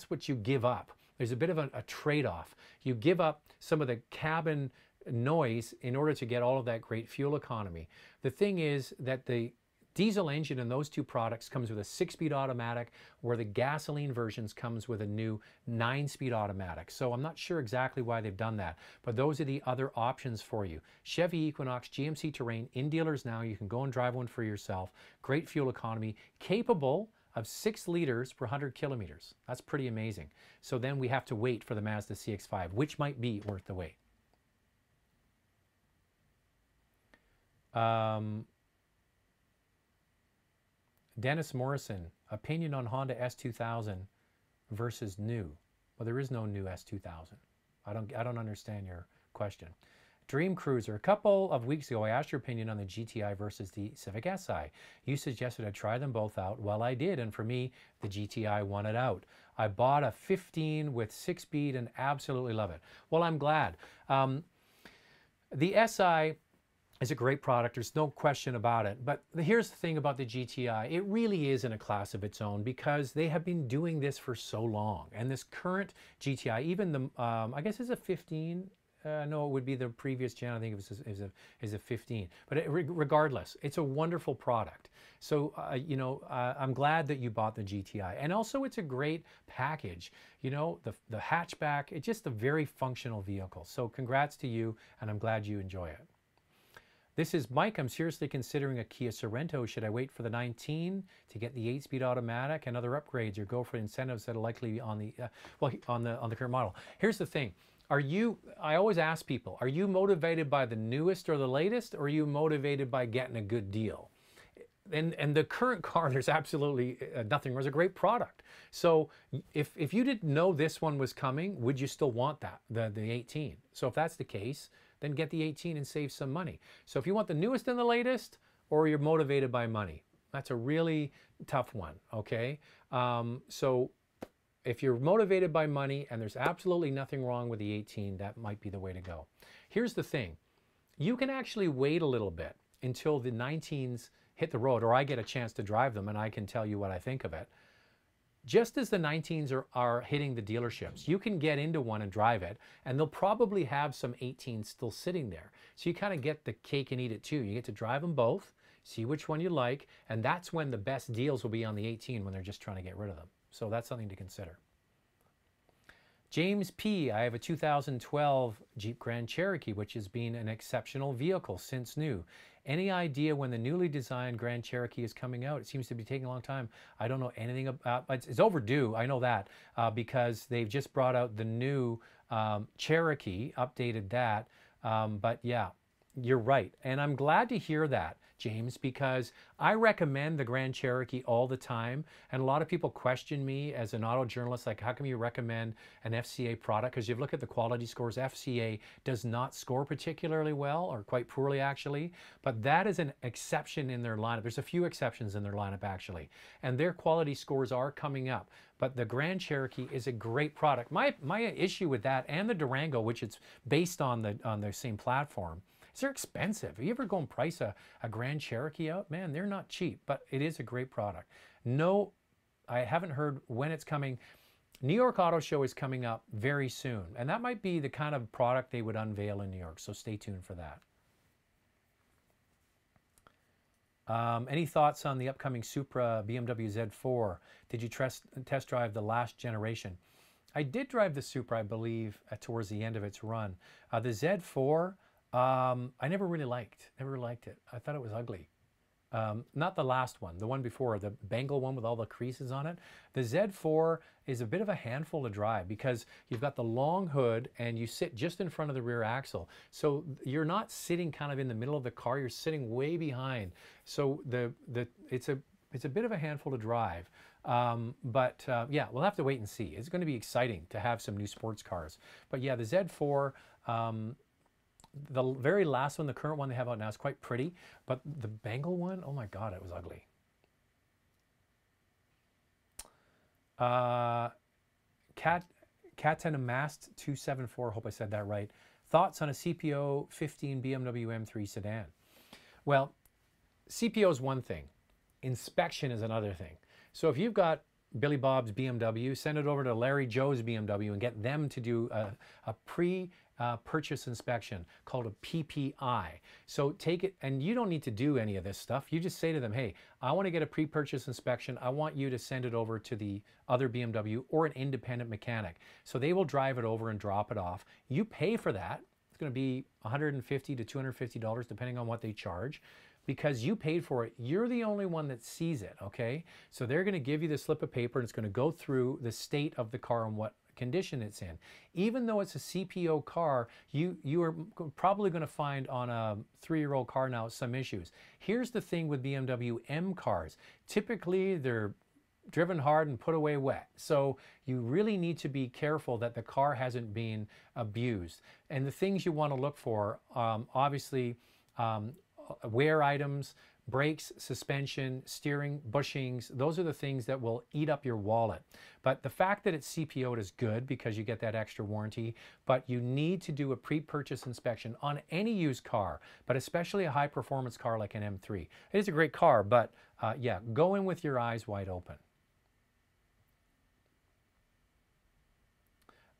what you give up. There's a bit of a trade-off. You give up some of the cabin noise in order to get all of that great fuel economy. The thing is that the diesel engine in those two products comes with a 6-speed automatic, where the gasoline versions comes with a new 9-speed automatic. So I'm not sure exactly why they've done that, but those are the other options for you. Chevy Equinox, GMC Terrain, in dealers now. You can go and drive one for yourself. Great fuel economy, capable of 6 liters per 100 kilometers. That's pretty amazing. So then we have to wait for the Mazda CX-5, which might be worth the wait. Dennis Morrison, opinion on Honda S2000 versus new. Well, there is no new S2000. I don't understand your question. Dream Cruiser, a couple of weeks ago, I asked your opinion on the GTI versus the Civic Si. You suggested I try them both out. Well, I did, and for me, the GTI won it out. I bought a 15 with 6-speed and absolutely love it. Well, I'm glad. The Si is a great product. There's no question about it. But here's the thing about the GTI. It really is in a class of its own because they have been doing this for so long. And this current GTI, even the, I guess it's a 15. No, it would be the previous gen. I think it was a 15. But regardless, it's a wonderful product. So, you know, I'm glad that you bought the GTI. And also, it's a great package. You know, the hatchback, it's just a very functional vehicle. So congrats to you, and I'm glad you enjoy it. This is Mike. I'm seriously considering a Kia Sorento. Should I wait for the 19 to get the 8-speed automatic and other upgrades, or go for incentives that are likely on the on the current model? Here's the thing. I always ask people, are you motivated by the newest or the latest, or are you motivated by getting a good deal? And the current car, there's absolutely nothing wrong. It's a great product. So if you didn't know this one was coming, would you still want that, the 18? So if that's the case, then get the 18 and save some money. So if you want the newest and the latest, or you're motivated by money, that's a really tough one, okay? So if you're motivated by money and there's absolutely nothing wrong with the 18, that might be the way to go. Here's the thing. You can actually wait a little bit until the 19s hit the road, or I get a chance to drive them and I can tell you what I think of it. Just as the 19s are hitting the dealerships, you can get into one and drive it, and they'll probably have some 18s still sitting there. So you kind of get the cake and eat it too. You get to drive them both, see which one you like, and that's when the best deals will be on the 18 when they're just trying to get rid of them. So that's something to consider. James P. I have a 2012 Jeep Grand Cherokee, which has been an exceptional vehicle since new. Any idea when the newly designed Grand Cherokee is coming out? It seems to be taking a long time. I don't know anything about it. It's overdue, I know that, because they've just brought out the new Cherokee, updated that. But yeah, you're right. And I'm glad to hear that, James, because I recommend the Grand Cherokee all the time. And a lot of people question me as an auto journalist, like, how come you recommend an FCA product? Because you've looked at the quality scores. FCA does not score particularly well, or quite poorly actually, but that is an exception in their lineup. There's a few exceptions in their lineup actually, and their quality scores are coming up. But the Grand Cherokee is a great product. My issue with that, and the Durango, which it's based on the same platform, they're expensive. If you ever go and price a Grand Cherokee out, man, they're not cheap, but it is a great product. No, I haven't heard when it's coming. New York Auto Show is coming up very soon, and that might be the kind of product they would unveil in New York, so stay tuned for that. Any thoughts on the upcoming Supra BMW Z4? Did you test drive the last generation? I did drive the Supra, I believe, towards the end of its run. The Z4, I never really liked it. I thought it was ugly. Not the last one, the one before, the Bengal one with all the creases on it. The Z4 is a bit of a handful to drive because you've got the long hood and you sit just in front of the rear axle. So you're not sitting kind of in the middle of the car, you're sitting way behind. So it's a bit of a handful to drive. Yeah, we'll have to wait and see. It's going to be exciting to have some new sports cars. But yeah, the Z4, the very last one, the current one they have out now, is quite pretty, but the Bengal one, oh my God, it was ugly. Catanamast 274, hope I said that right. Thoughts on a CPO 15 BMW M3 sedan? Well, CPO is one thing. Inspection is another thing. So if you've got Billy Bob's BMW, send it over to Larry Joe's BMW and get them to do a pre-purchase inspection called a PPI. So take it, and you don't need to do any of this stuff. You just say to them, hey, I want to get a pre-purchase inspection. I want you to send it over to the other BMW or an independent mechanic. So they will drive it over and drop it off. You pay for that. It's going to be $150 to $250 depending on what they charge. Because you paid for it, you're the only one that sees it, okay? So they're going to give you the slip of paper and it's going to go through the state of the car and what condition it's in. Even though it's a CPO car, you are probably going to find on a 3-year-old car now some issues. Here's the thing with BMW M cars. Typically, they're driven hard and put away wet. So you really need to be careful that the car hasn't been abused. And the things you want to look for, obviously, wear items, brakes, suspension, steering, bushings, those are the things that will eat up your wallet. But the fact that it's CPO'd is good because you get that extra warranty, but you need to do a pre-purchase inspection on any used car, but especially a high-performance car like an M3. It is a great car, but yeah, go in with your eyes wide open.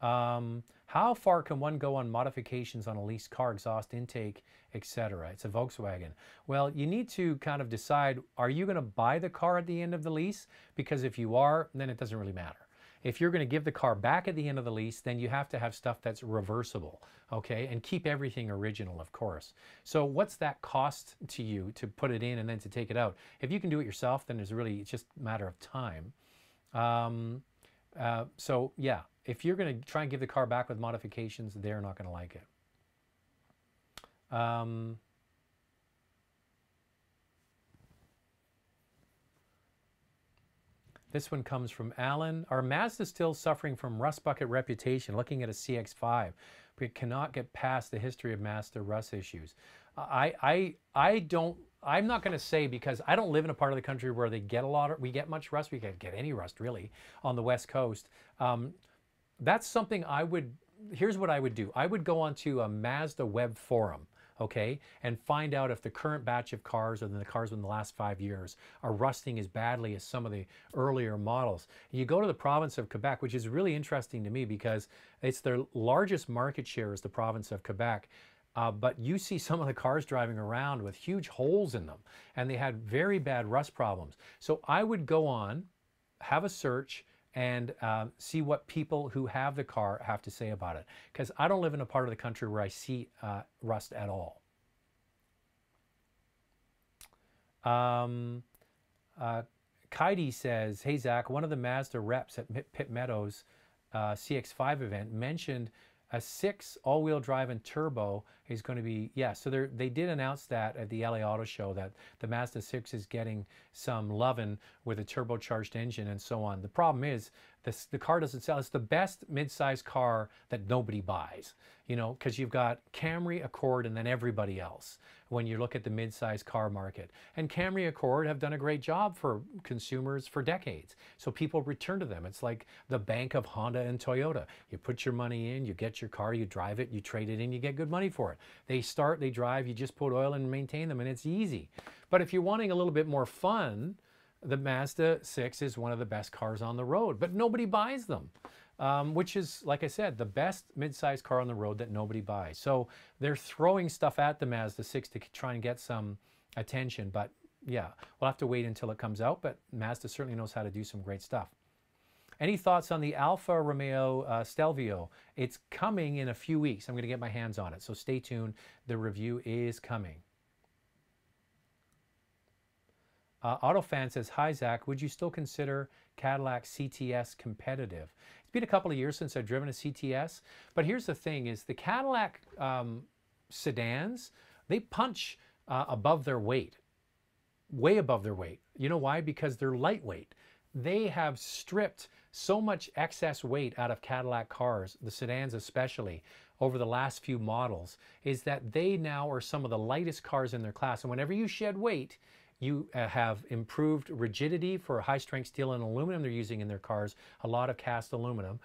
How far can one go on modifications on a leased car, exhaust intake, etc.? It's a Volkswagen. Well, you need to kind of decide, are you going to buy the car at the end of the lease? Because if you are, then it doesn't really matter. If you're going to give the car back at the end of the lease, then you have to have stuff that's reversible, okay? And keep everything original, of course. So what's that cost to you to put it in and then to take it out? If you can do it yourself, then it's just a matter of time. So yeah, if you're going to try and give the car back with modifications, they're not going to like it. This one comes from Alan. Are Mazda still suffering from rust bucket reputation? Looking at a CX-5, but cannot get past the history of Mazda rust issues. I'm not going to say, because I don't live in a part of the country where we get much rust. We can't get any rust really on the West Coast. That's something here's what I would do. I would go onto a Mazda web forum, okay, and find out if the current batch of cars or the cars in the last 5 years are rusting as badly as some of the earlier models. You go to the province of Quebec, which is really interesting to me because it's their largest market share is the province of Quebec. But you see some of the cars driving around with huge holes in them, and they had very bad rust problems. So I would go on, have a search, and see what people who have the car have to say about it. Because I don't live in a part of the country where I see rust at all. Kaidi says, hey Zach, one of the Mazda reps at Pitt Meadows CX-5 event mentioned a 6 all-wheel drive and turbo is going to be, yeah, so they did announce that at the LA Auto Show that the Mazda 6 is getting some loving with a turbocharged engine and so on. The problem is the car doesn't sell. It's the best mid-size car that nobody buys, you know, because you've got Camry, Accord, and then everybody else when you look at the mid-size car market. And Camry, Accord have done a great job for consumers for decades. So people return to them. It's like the bank of Honda and Toyota. You put your money in, you get your car, you drive it, you trade it in, you get good money for it. They start, they drive, you just put oil in and maintain them, and it's easy. But if you're wanting a little bit more fun, the Mazda 6 is one of the best cars on the road, but nobody buys them, which is, like I said, the best mid-size car on the road that nobody buys. So they're throwing stuff at the Mazda 6 to try and get some attention, but yeah, we'll have to wait until it comes out, but Mazda certainly knows how to do some great stuff. Any thoughts on the Alfa Romeo Stelvio? It's coming in a few weeks. I'm going to get my hands on it, so stay tuned. The review is coming. AutoFan says, hi Zach, would you still consider Cadillac CTS competitive? It's been a couple of years since I've driven a CTS, but here's the thing is the Cadillac sedans, they punch above their weight, way above their weight. You know why? Because they're lightweight. They have stripped so much excess weight out of Cadillac cars, the sedans especially, over the last few models, is that they now are some of the lightest cars in their class. And whenever you shed weight, you have improved rigidity for high-strength steel and aluminum they're using in their cars, a lot of cast aluminum.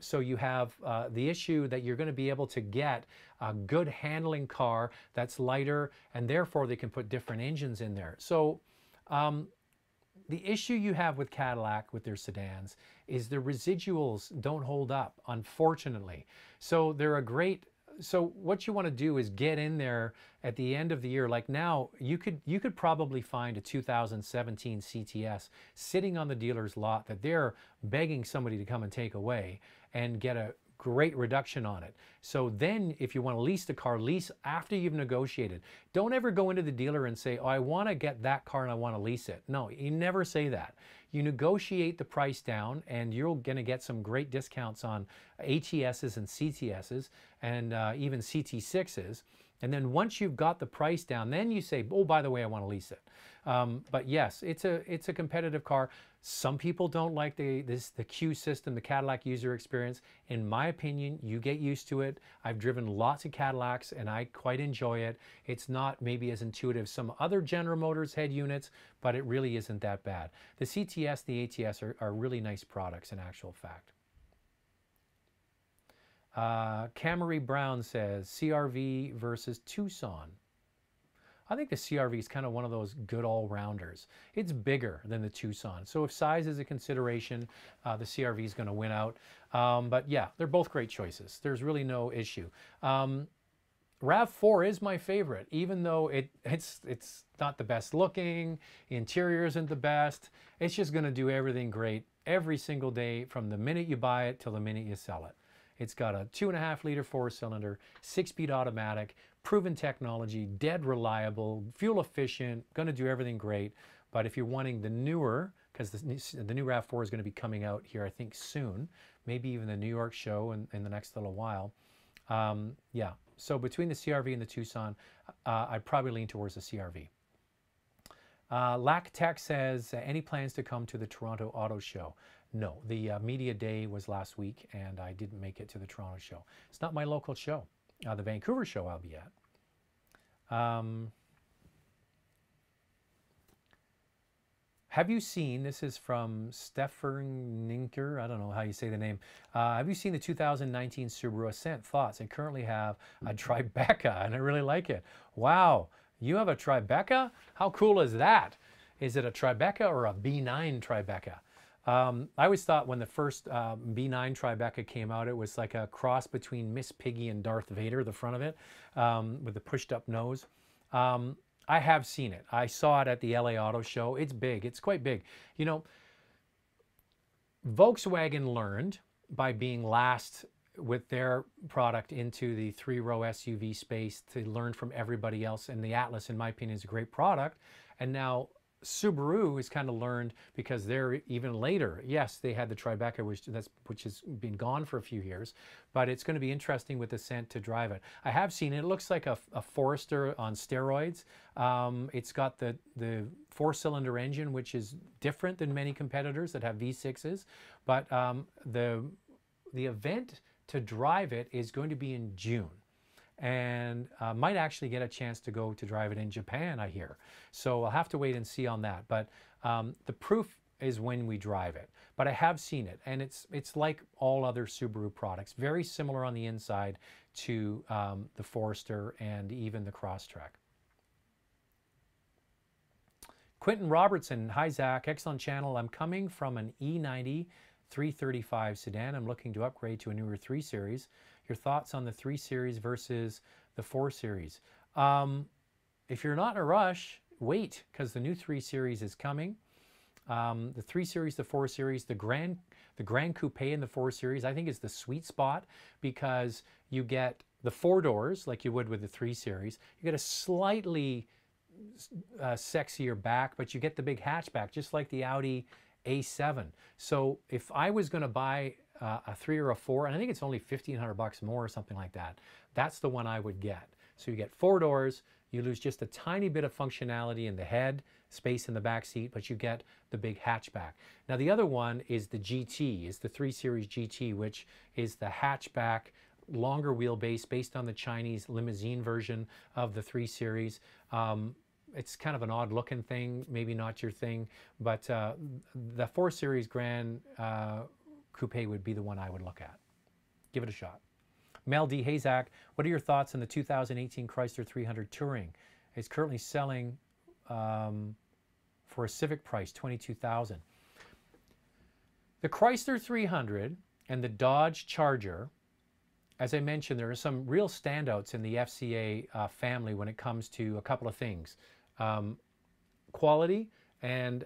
So you have the issue that you're going to be able to get a good handling car that's lighter, and therefore they can put different engines in there. So the issue you have with Cadillac with their sedans is the residuals don't hold up, unfortunately. So they're a great... So what you want to do is get in there at the end of the year. Like now, you could probably find a 2017 CTS sitting on the dealer's lot that they're begging somebody to come and take away and get a great reduction on it. So then if you want to lease the car, lease after you've negotiated. Don't ever go into the dealer and say, oh, I want to get that car and I want to lease it. No, you never say that. You negotiate the price down and you're going to get some great discounts on ATSs and CTSs and even CT6s. And then once you've got the price down, then you say, oh, by the way, I want to lease it. But yes, it's a competitive car. Some people don't like the Q system, the Cadillac user experience. In my opinion, you get used to it. I've driven lots of Cadillacs and I quite enjoy it. It's not maybe as intuitive as some other General Motors head units, but it really isn't that bad. The CTS, the ATS are really nice products in actual fact. Camry Brown says CRV versus Tucson. I think the CRV is kind of one of those good all-rounders. It's bigger than the Tucson. So if size is a consideration, the CRV is going to win out. But yeah, they're both great choices. There's really no issue. RAV4 is my favorite, even though it's not the best looking, interior isn't the best. It's just going to do everything great every single day from the minute you buy it till the minute you sell it. It's got a 2.5-liter 4-cylinder, 6-speed automatic, proven technology, dead reliable, fuel efficient, going to do everything great. But if you're wanting the newer, because the new RAV4 is going to be coming out here, I think soon, maybe even the New York show in the next little while. Yeah, so between the CRV and the Tucson, I'd probably lean towards the CRV. Lac Tech says, any plans to come to the Toronto Auto Show? No, the media day was last week and I didn't make it to the Toronto show. It's not my local show. The Vancouver show I'll be at. Have you seen, this is from Stefan Ninker, I don't know how you say the name. Have you seen the 2019 Subaru Ascent? Thoughts? I currently have a Tribeca and I really like it. Wow, you have a Tribeca? How cool is that? Is it a Tribeca or a B9 Tribeca? I always thought when the first B9 Tribeca came out, it was like a cross between Miss Piggy and Darth Vader, the front of it, with the pushed up nose. I have seen it. I saw it at the LA Auto Show. It's big. It's quite big. You know, Volkswagen learned by being last with their product into the 3-row SUV space to learn from everybody else. And the Atlas, in my opinion, is a great product. And now Subaru has kind of learned because they're even later. Yes, they had the Tribeca, which has been gone for a few years, but it's going to be interesting with Ascent to drive it. I have seen it. It looks like a Forester on steroids. It's got the 4-cylinder engine, which is different than many competitors that have V6s, but the event to drive it is going to be in June. And might actually get a chance to go to drive it in Japan, I hear. So I'll have to wait and see on that. But the proof is when we drive it. But I have seen it, and it's like all other Subaru products, very similar on the inside to the Forester and even the Crosstrek. Quentin Robertson, hi Zach, excellent channel. I'm coming from an E90 335 sedan. I'm looking to upgrade to a newer 3 Series. Your thoughts on the 3 Series versus the 4 Series? If you're not in a rush, wait, because the new 3 Series is coming. The 3 Series, the 4 Series, the Grand Coupe in the 4 Series, I think is the sweet spot because you get the 4 doors like you would with the 3 Series. You get a slightly sexier back, but you get the big hatchback, just like the Audi A7. So if I was going to buy a 3 or a 4, and I think it's only $1,500 more or something like that, that's the one I would get. So you get 4 doors, you lose just a tiny bit of functionality in the head, space in the back seat, but you get the big hatchback. Now the other one is the GT, is the 3 Series GT, which is the hatchback, longer wheelbase based on the Chinese limousine version of the 3 Series. It's kind of an odd looking thing, maybe not your thing, but the 4 Series Grand Coupe would be the one I would look at. Give it a shot. Mel D. Hazak, what are your thoughts on the 2018 Chrysler 300 Touring? It's currently selling for a Civic price, $22,000. The Chrysler 300 and the Dodge Charger, as I mentioned, there are some real standouts in the FCA family when it comes to a couple of things. Quality and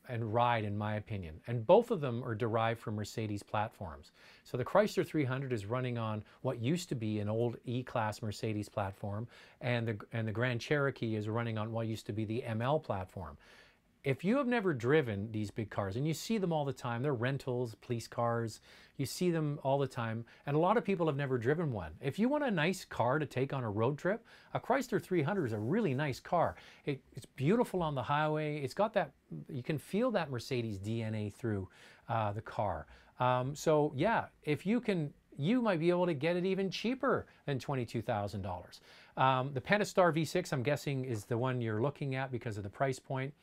and ride, in my opinion. And both of them are derived from Mercedes platforms. So the Chrysler 300 is running on what used to be an old E-Class Mercedes platform, and the Grand Cherokee is running on what used to be the ML platform. If you have never driven these big cars, and you see them all the time, they're rentals, police cars, you see them all the time, and a lot of people have never driven one. If you want a nice car to take on a road trip, a Chrysler 300 is a really nice car. It's beautiful on the highway. It's got that, you can feel that Mercedes DNA through the car. So yeah, if you can, you might be able to get it even cheaper than $22,000. The Pentastar V6, I'm guessing, is the one you're looking at because of the price point.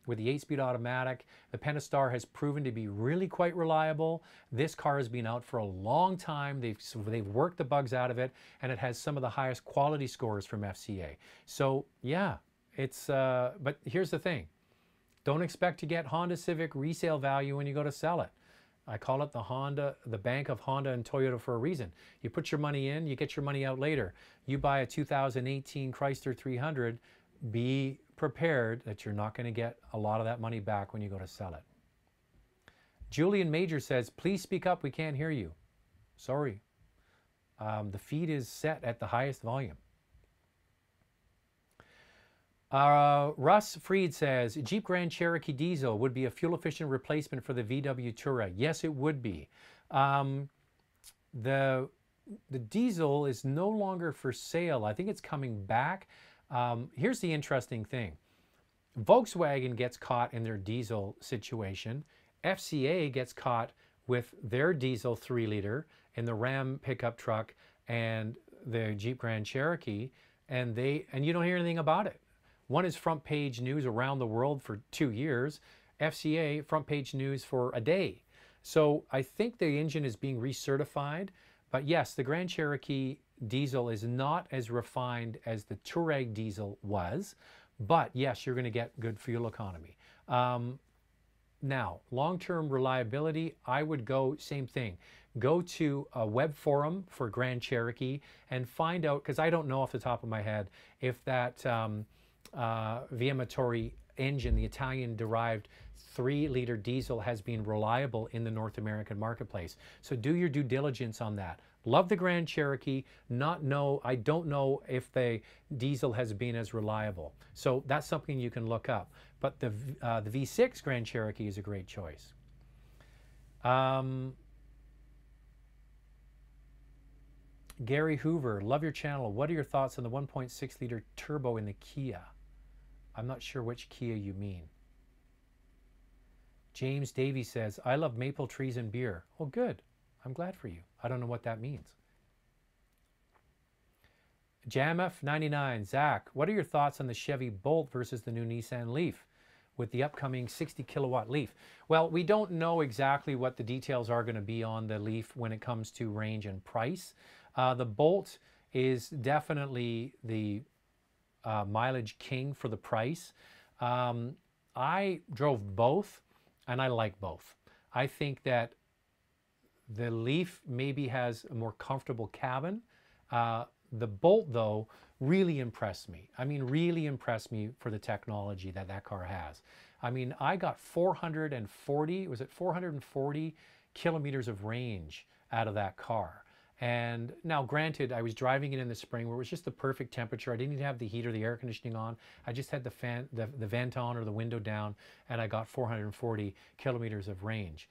With the 8-speed automatic, the Pentastar has proven to be really quite reliable. This car has been out for a long time. They've worked the bugs out of it, and it has some of the highest quality scores from FCA. So yeah, it's, but here's the thing. Don't expect to get Honda Civic resale value when you go to sell it. I call it the bank of Honda and Toyota for a reason. You put your money in, you get your money out later. You buy a 2018 Chrysler 300, be prepared that you're not going to get a lot of that money back when you go to sell it. Julian Major says, please speak up, we can't hear you. Sorry. The feed is set at the highest volume. Russ Freed says, Jeep Grand Cherokee diesel would be a fuel-efficient replacement for the VW Touareg. Yes, it would be. The diesel is no longer for sale. I think it's coming back. Here's the interesting thing. Volkswagen gets caught in their diesel situation. FCA gets caught with their diesel 3-liter in the Ram pickup truck and the Jeep Grand Cherokee, and you don't hear anything about it. One is front page news around the world for 2 years. FCA, front page news for a day. So I think the engine is being recertified, but yes, the Grand Cherokee diesel is not as refined as the Touareg diesel was, but yes, you're going to get good fuel economy. Now, long-term reliability, I would go, same thing. Go to a web forum for Grand Cherokee and find out, because I don't know off the top of my head, if that Via Motori engine, the Italian-derived 3-liter diesel, has been reliable in the North American marketplace. So do your due diligence on that. Love the Grand Cherokee, I don't know if the diesel has been as reliable. So that's something you can look up. But the V6 Grand Cherokee is a great choice. Gary Hoover, love your channel. What are your thoughts on the 1.6-liter turbo in the Kia? I'm not sure which Kia you mean. James Davey says, I love maple trees and beer. Oh, good. I'm glad for you. I don't know what that means. JamF99, Zach, what are your thoughts on the Chevy Bolt versus the new Nissan Leaf with the upcoming 60 kilowatt Leaf? Well, we don't know exactly what the details are going to be on the Leaf when it comes to range and price. The Bolt is definitely the mileage king for the price. I drove both, and I like both. I think that the Leaf maybe has a more comfortable cabin. The Bolt, though, really impressed me. I mean, really impressed me for the technology that that car has. I mean, I got 440 kilometers of range out of that car. And now, granted, I was driving it in the spring where it was just the perfect temperature. I didn't even have the heat or the air conditioning on. I just had the vent on or the window down, and I got 440 kilometers of range.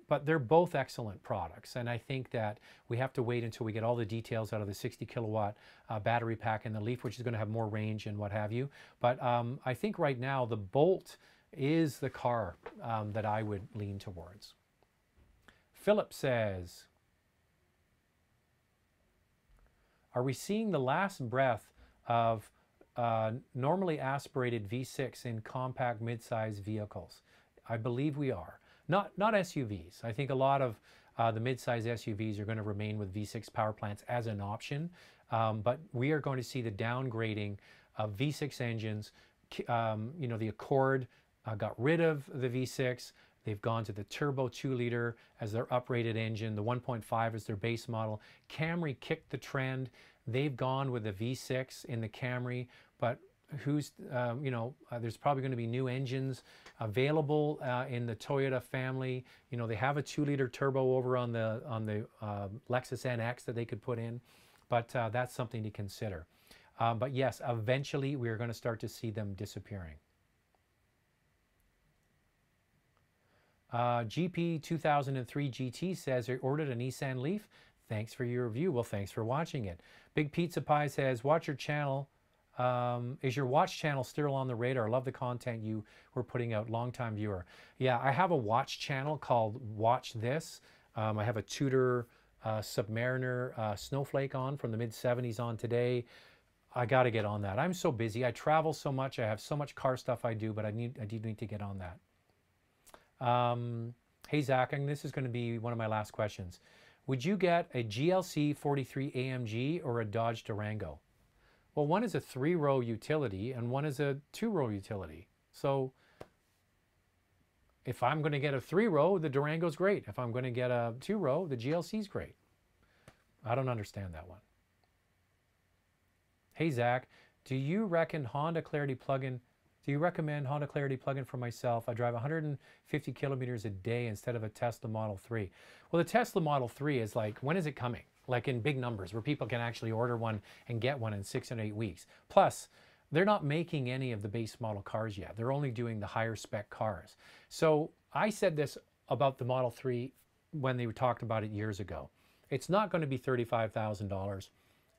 But they're both excellent products, and I think that we have to wait until we get all the details out of the 60 kilowatt battery pack in the Leaf, which is going to have more range and what have you. But I think right now the Bolt is the car that I would lean towards. Philip says, are we seeing the last breath of normally aspirated V6 in compact mid-size vehicles? I believe we are. Not SUVs. I think a lot of the mid-size SUVs are going to remain with V6 power plants as an option, but we are going to see the downgrading of V6 engines. You know, the Accord got rid of the V6. They've gone to the turbo 2-liter as their uprated engine. The 1.5 is their base model. Camry kicked the trend. They've gone with the V6 in the Camry, but there's probably going to be new engines available in the Toyota family. You know, they have a 2-liter turbo over on the Lexus NX that they could put in, but that's something to consider. But yes, eventually we are going to start to see them disappearing. GP 2003 GT says, I ordered a Nissan Leaf. Thanks for your review. Well, thanks for watching it. Big Pizza Pie says, watch your channel. Is your watch channel still on the radar? I love the content you were putting out. Longtime viewer. Yeah, I have a watch channel called Watch This. I have a Tudor Submariner Snowflake on from the mid-70s on today. I got to get on that. I'm so busy. I travel so much. I have so much car stuff I do, but I do need to get on that. Hey Zach, and this is going to be one of my last questions. Would you get a GLC 43 AMG or a Dodge Durango? Well, one is a 3-row utility and one is a 2-row utility. So if I'm going to get a 3-row, the Durango's great. If I'm going to get a 2-row, the GLC's great. I don't understand that one. Hey Zach, do you recommend Honda Clarity plug-in for myself? I drive 150 kilometers a day instead of a Tesla Model 3. Well, the Tesla Model 3 is like, when is it coming? Like in big numbers where people can actually order one and get one in 6 and 8 weeks. Plus, they're not making any of the base model cars yet. They're only doing the higher spec cars. So I said this about the Model 3 when they talked about it years ago. It's not going to be $35,000.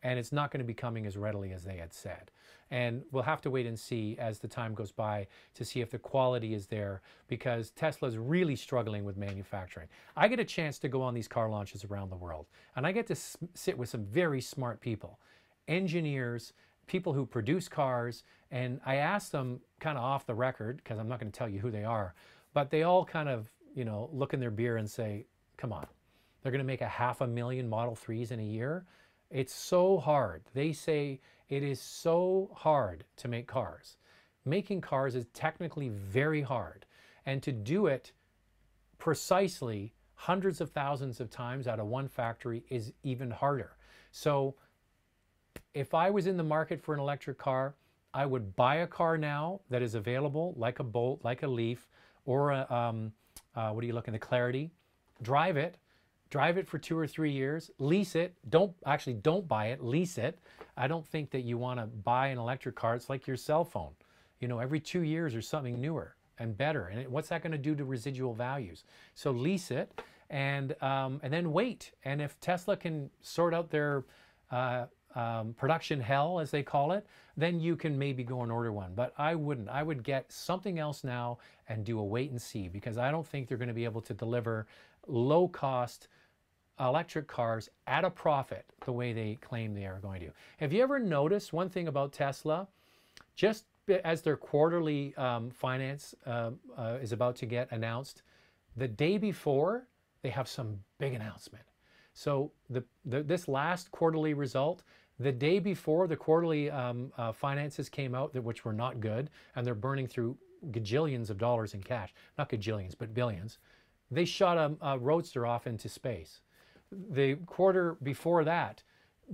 And it's not going to be coming as readily as they had said. And we'll have to wait and see as the time goes by to see if the quality is there, because Tesla's really struggling with manufacturing. I get a chance to go on these car launches around the world, and I get to sit with some very smart people, engineers, people who produce cars, and I ask them kind of off the record, because I'm not going to tell you who they are, but they all kind of, you know, look in their beer and say, come on, they're going to make 500,000 Model 3s in a year? It's so hard. They say it is so hard to make cars. Making cars is technically very hard. And to do it precisely hundreds of thousands of times out of one factory is even harder. So if I was in the market for an electric car, I would buy a car now that is available, like a Bolt, like a Leaf, or a, the Clarity, drive it for 2 or 3 years, lease it. Don't buy it, lease it. I don't think that you want to buy an electric car. It's like your cell phone. You know, every 2 years there's something newer and better. And what's that going to do to residual values? So lease it and then wait. And if Tesla can sort out their production hell, as they call it, then you can maybe go and order one. But I wouldn't. I would get something else now and do a wait and see, because I don't think they're going to be able to deliver low-cost electric cars at a profit the way they claim they are going to. Have you ever noticed one thing about Tesla? Just as their quarterly finance is about to get announced, the day before, they have some big announcement. So this last quarterly result, the day before the quarterly finances came out, which were not good, and they're burning through gajillions of dollars in cash, not gajillions, but billions, they shot a Roadster off into space. The quarter before that,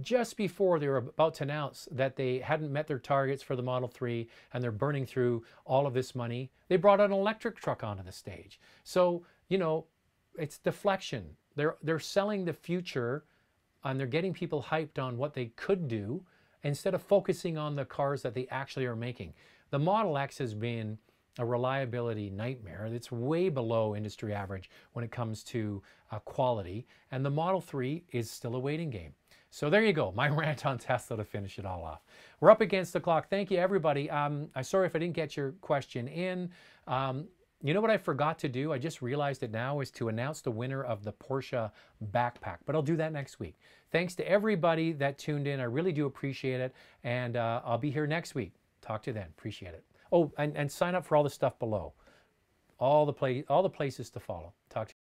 just before they were about to announce that they hadn't met their targets for the Model 3 and they're burning through all of this money, they brought an electric truck onto the stage. So, you know, it's deflection. They're selling the future, and they're getting people hyped on what they could do instead of focusing on the cars that they actually are making. The Model X has been a reliability nightmare. It's way below industry average when it comes to quality, and the Model 3 is still a waiting game. So there you go, my rant on Tesla to finish it all off. We're up against the clock. Thank you, everybody. I'm sorry if I didn't get your question in. You know what I forgot to do? I just realized it now, is to announce the winner of the Porsche backpack, but I'll do that next week. Thanks to everybody that tuned in. I really do appreciate it, and I'll be here next week. Talk to you then. Appreciate it. Oh, and sign up for all the stuff below. All the places to follow. Talk to you.